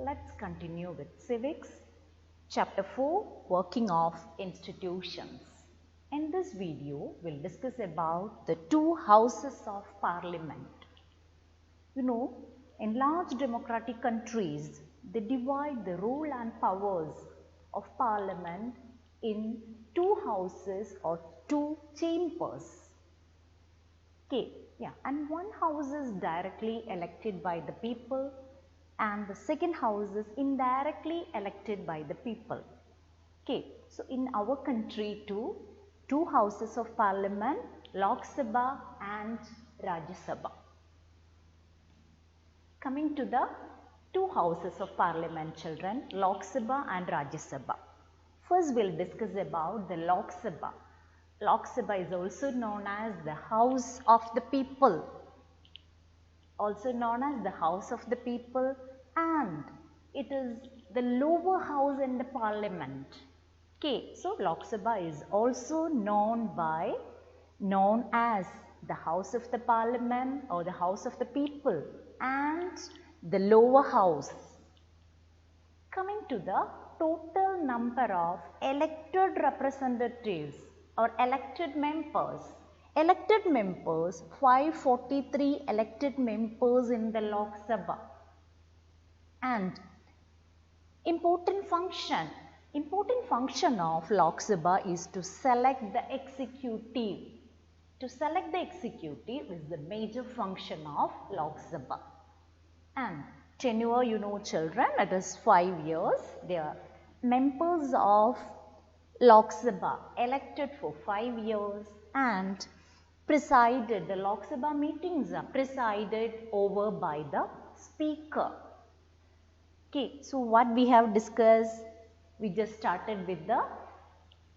Let's continue with Civics, Chapter 4, Working of Institutions. In this video, we'll discuss about the two houses of parliament. You know, in large democratic countries, they divide the role and powers of parliament in two houses or two chambers. Okay, yeah, and one house is directly elected by the people and the second house is indirectly elected by the people. Okay, so in our country too, two houses of parliament, Lok Sabha and Rajya Sabha. Coming to the two houses of parliament, children, Lok Sabha and Rajya Sabha. First we'll discuss about the Lok Sabha. Lok Sabha is also known as the House of the People. Also known as the House of the People, and it is the lower house in the parliament. Okay, so Lok Sabha is also known as the House of the Parliament or the House of the People and the lower house. Coming to the total number of elected representatives or elected members. Elected members, 543 elected members in the Lok Sabha. And important function of Lok Sabha is to select the executive. To select the executive is the major function of Lok Sabha. And tenure, you know, children, it is 5 years. They are members of Lok Sabha elected for 5 years and presided, the Lok Sabha meetings are presided over by the speaker. Okay, so what we have discussed, we just started with the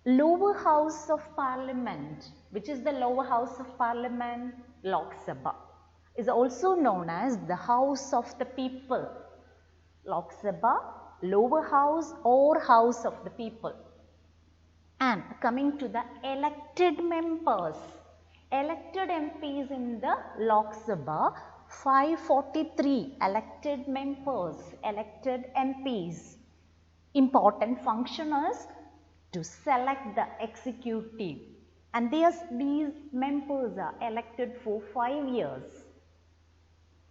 lower house of parliament. Which is the lower house of parliament? Lok Sabha. Is also known as the House of the People. Lok Sabha, lower house or House of the People. And coming to the elected members, elected MPs in the Lok Sabha, 543 elected members, elected MPs. Important function is to select the executive, and these members are elected for 5 years.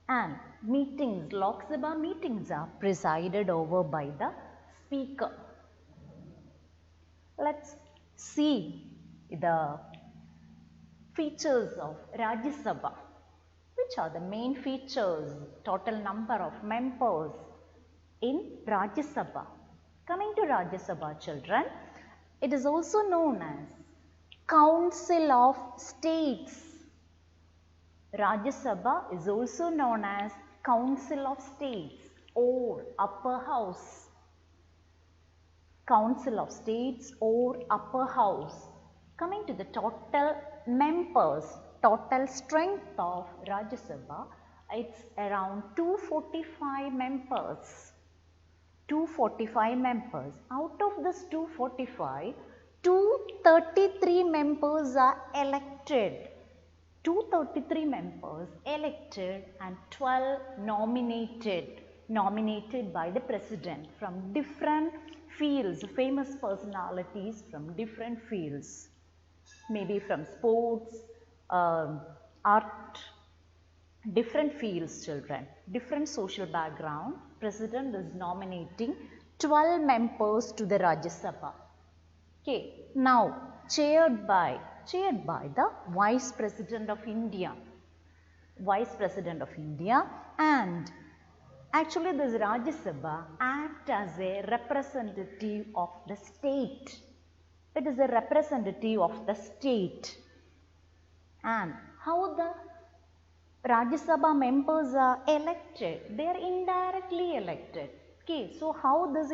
And meetings, Lok Sabha meetings are presided over by the speaker. Let's see the features of Rajya Sabha. Which are the main features, total number of members in Rajya Sabha? Coming to Rajya Sabha, children, it is also known as Council of States. Rajya Sabha is also known as Council of States or Upper House. Council of States or Upper House. Coming to the total members, total strength of Rajya Sabha, it's around 245 members. 245 members. Out of this 245, 233 members are elected. 233 members elected and 12 nominated by the President from different fields, famous personalities from different fields. Maybe from sports, art, different fields, children, different social background. President is nominating 12 members to the Rajya Sabha. Okay, now chaired by the Vice President of India. Vice President of India, and actually this Rajya Sabha acts as a representative of the state. It is a representative of the state. And how the Rajya Sabha members are elected? They are indirectly elected. Okay, so how this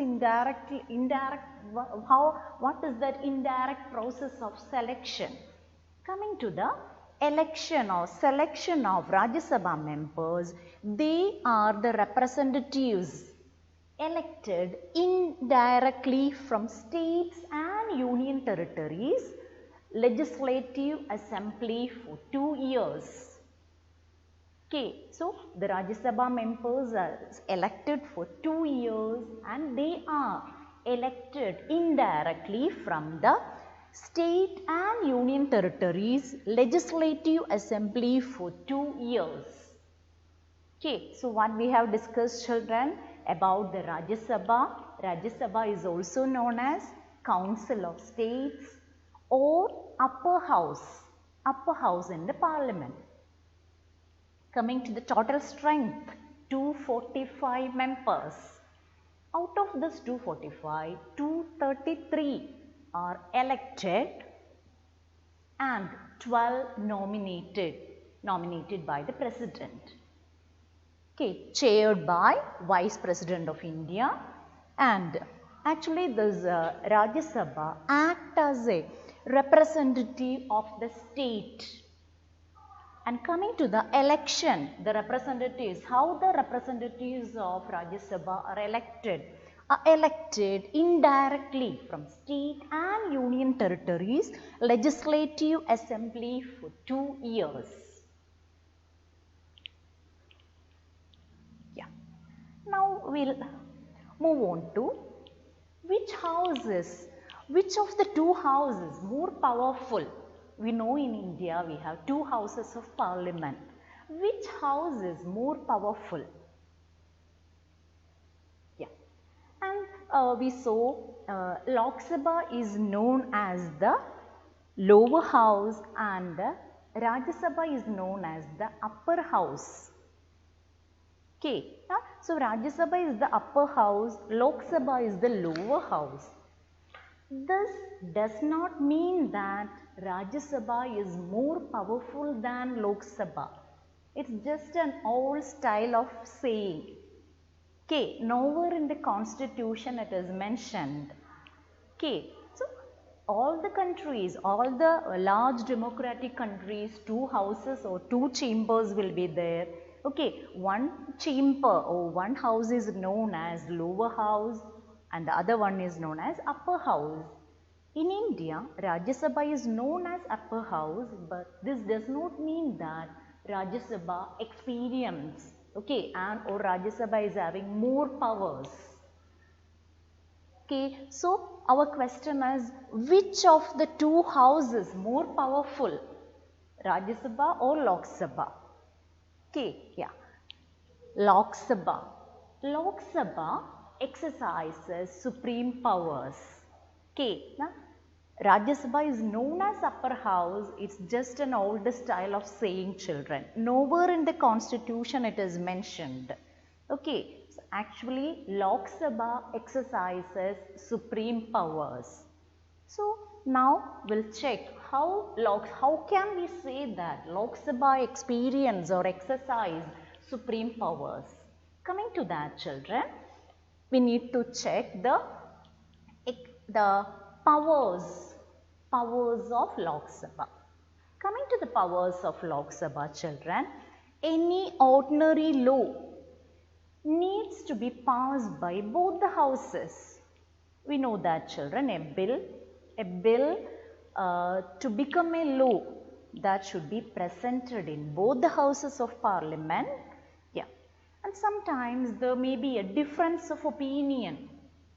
what is that indirect process of selection? Coming to the election or selection of Rajya Sabha members, they are the representatives elected indirectly from states and union territories, legislative assembly for 2 years. Okay, so the Rajya Sabha members are elected for 2 years and they are elected indirectly from the state and union territories legislative assembly for 2 years. Okay, so what we have discussed, children, about the Rajya Sabha. Rajya Sabha is also known as Council of States or upper house in the parliament. Coming to the total strength, 245 members. Out of this 245, 233 are elected and 12 nominated by the President. Okay, chaired by Vice President of India, and actually this Rajya Sabha act as a representative of the state. And coming to the election, the representatives, how the representatives of Rajya Sabha are elected indirectly from state and union territories legislative assembly for 2 years. Yeah. Now we'll move on to which of the two houses more powerful. We know in India we have 2 houses of parliament. Which house is more powerful? Yeah. And we saw Lok Sabha is known as the lower house and Rajya Sabha is known as the upper house. Okay. So Rajya Sabha is the upper house, Lok Sabha is the lower house. This does not mean that Rajya Sabha is more powerful than Lok Sabha. It's just an old style of saying. Okay, nowhere in the constitution it is mentioned. Okay, so all the countries, all the large democratic countries, 2 houses or 2 chambers will be there. Okay, one chamber or one house is known as lower house and the other one is known as upper house. In India, Rajya Sabha is known as upper house, but this does not mean that Rajya Sabha experience, okay, and or Rajya Sabha is having more powers. Okay, so our question is, which of the 2 houses more powerful, Rajya Sabha or Lok Sabha? Okay, yeah, Lok Sabha. Lok Sabha exercises supreme powers. Okay, now Rajya Sabha is known as upper house. It's just an old style of saying, children. Nowhere in the constitution it is mentioned. Okay, so actually Lok Sabha exercises supreme powers. So now we'll check how can we say that Lok Sabha experience or exercise supreme powers. Coming to that, children, we need to check the powers of Lok Sabha. Coming to the powers of Lok Sabha, children, any ordinary law needs to be passed by both the houses. We know that, children, a bill to become a law, that should be presented in both the houses of parliament. Yeah, and sometimes there may be a difference of opinion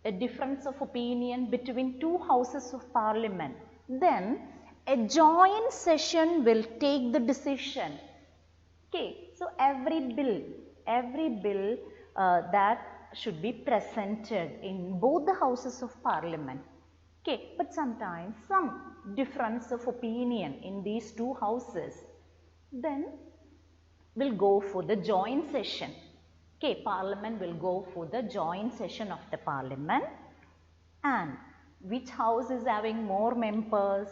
between 2 houses of parliament. Then a joint session will take the decision. Okay, so every bill that should be presented in both the houses of parliament. Okay, but sometimes some difference of opinion in these 2 houses, then we'll go for the joint session. Okay, parliament will go for the joint session of the parliament. And which house is having more members?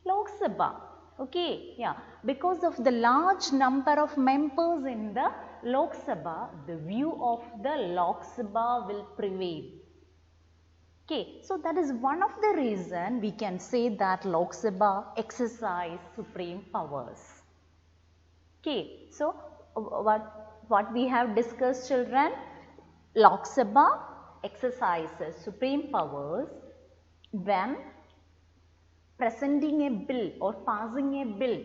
Lok Sabha. Okay, yeah, because of the large number of members in the Lok Sabha, the view of the Lok Sabha will prevail. Okay, so that is one of the reason we can say that Lok Sabha exercise supreme powers. Okay, so what we have discussed, children, Lok Sabha exercises supreme powers when presenting a bill or passing a bill.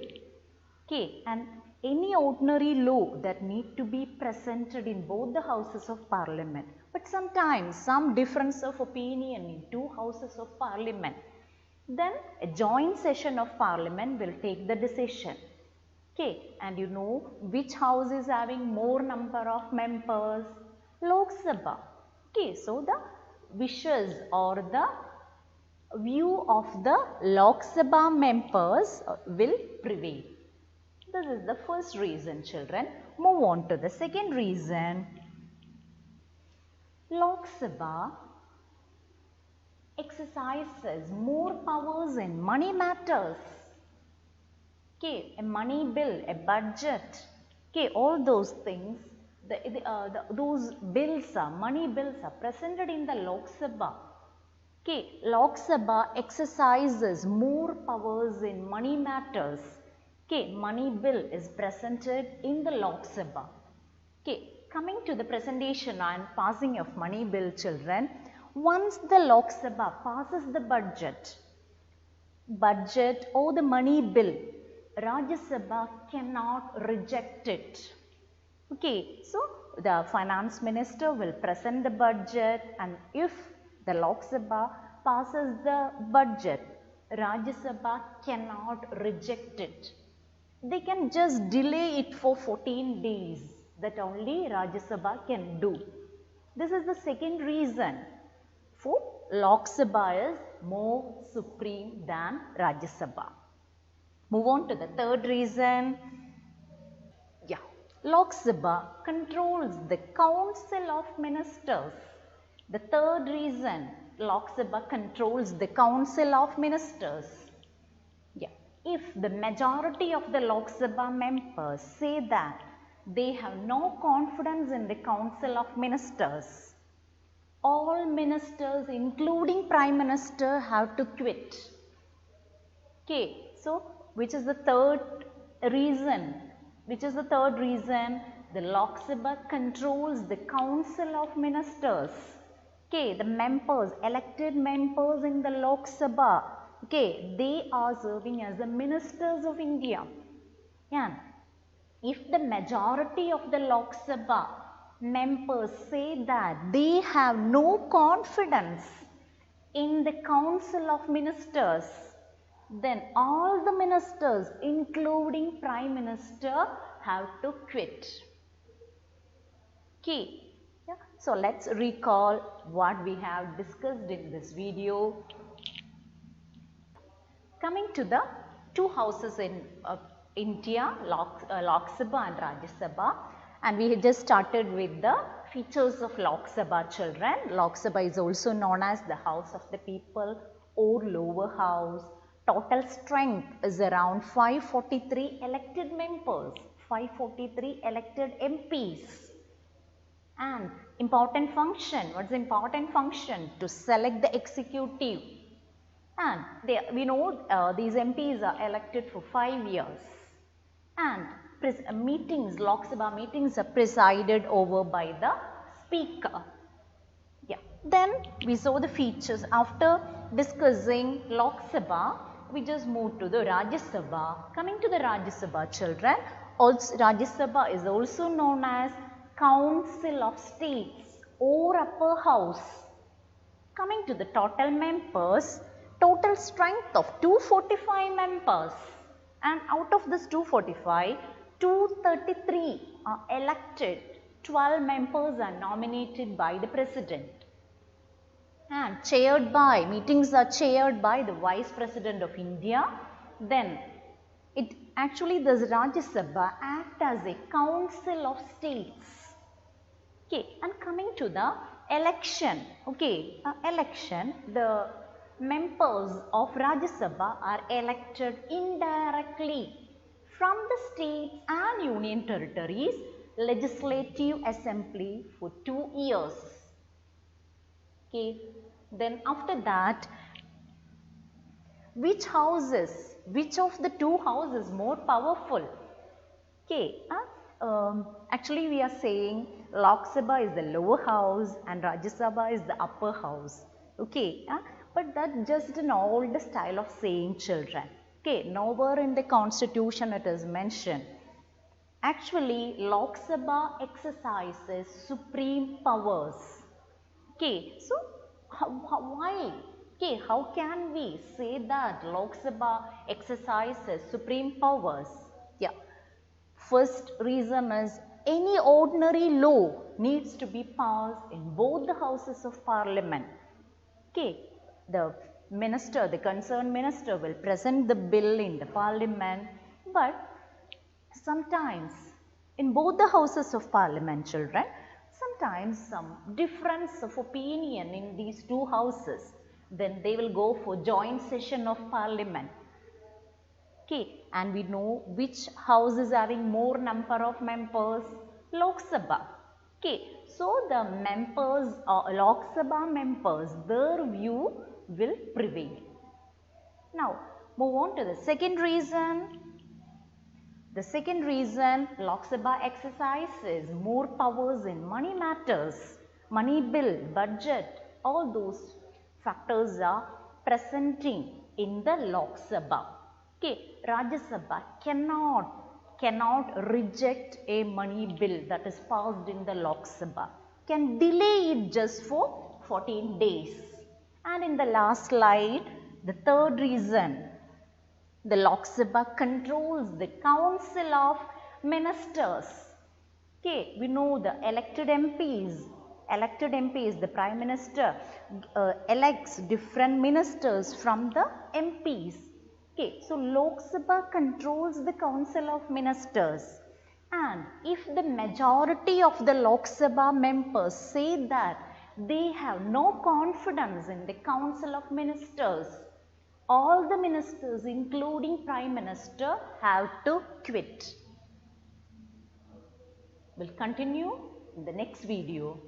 Okay, and any ordinary law that need to be presented in both the houses of parliament. But sometimes some difference of opinion in two houses of parliament. Then a joint session of parliament will take the decision. Okay, and you know which house is having more number of members? Lok Sabha. Okay, so the wishes or the view of the Lok Sabha members will prevail. This is the first reason, children. Move on to the second reason. Lok Sabha exercises more powers in money matters. Okay, a money bill, a budget, okay, all those things, those bills money bills are presented in the Lok Sabha. Okay, Lok Sabha exercises more powers in money matters. Okay, money bill is presented in the Lok Sabha. Okay, coming to the presentation and passing of money bill, children, once the Lok Sabha passes the budget or the money bill, Rajya Sabha cannot reject it. Okay, so the finance minister will present the budget, and if the Lok Sabha passes the budget, Rajya Sabha cannot reject it. They can just delay it for 14 days. That only Rajya Sabha can do. This is the second reason for Lok Sabha is more supreme than Rajya Sabha. Move on to the third reason. Yeah, Lok Sabha controls the Council of Ministers. The third reason, Lok Sabha controls the Council of Ministers. Yeah, if the majority of the Lok Sabha members say that they have no confidence in the Council of Ministers, all ministers including Prime Minister have to quit. Okay, so which is the third reason? The Lok Sabha controls the Council of Ministers. Okay, the members, elected members in the Lok Sabha, okay, they are serving as the ministers of India. Yeah. If the majority of the Lok Sabha members say that they have no confidence in the Council of Ministers, then all the ministers including Prime Minister have to quit. Okay. Yeah. So let's recall what we have discussed in this video. Coming to the two houses in India, Lok Sabha and Rajya Sabha, and we just started with the features of Lok Sabha, children. Lok Sabha is also known as the House of the People or lower house. Total strength is around 543 elected members, 543 elected MPs. And important function, what's the important function? To select the executive. And we know these MPs are elected for 5 years. And meetings, Lok Sabha meetings are presided over by the Speaker. Yeah. Then we saw the features. After discussing Lok Sabha, we just moved to the Rajya Sabha. Coming to the Rajya Sabha, children, also, Rajya Sabha is also known as Council of States or Upper House. Coming to the total members, total strength of 245 members, and out of this 245, 233 are elected, 12 members are nominated by the President. And meetings are chaired by the Vice President of India. Then this Rajya Sabha act as a council of states. Okay, and coming to the election. Okay, election, the members of Rajya Sabha are elected indirectly from the states and union territories legislative assembly for 2 years. Okay, then after that, which of the two houses more powerful? Okay, actually we are saying Lok Sabha is the lower house and Rajya Sabha is the upper house. Okay, but that's just an old style of saying, children. Okay, nowhere in the constitution it is mentioned. Actually, Lok Sabha exercises supreme powers. Okay, so why? Okay, how can we say that Lok Sabha exercises supreme powers? Yeah, first reason is any ordinary law needs to be passed in both the houses of parliament. Okay, the minister, the concerned minister will present the bill in the parliament, but sometimes in both the houses of parliament, children, sometimes some difference of opinion in these two houses, then they will go for joint session of parliament. Okay, and we know which house is having more number of members, Lok Sabha. Okay, so the members, Lok Sabha members, their view will prevail. Now, move on to the second reason. The second reason, Lok Sabha exercises more powers in money matters, money bill, budget, all those factors are presenting in the Lok Sabha. Okay, Rajya Sabha cannot reject a money bill that is passed in the Lok Sabha, can delay it just for 14 days. And in the last slide, the third reason, the Lok Sabha controls the council of ministers. Okay, we know the elected MPs, the Prime Minister elects different ministers from the MPs. Okay, so Lok Sabha controls the council of ministers, and if the majority of the Lok Sabha members say that they have no confidence in the council of ministers, all the ministers including Prime Minister have to quit. We'll continue in the next video.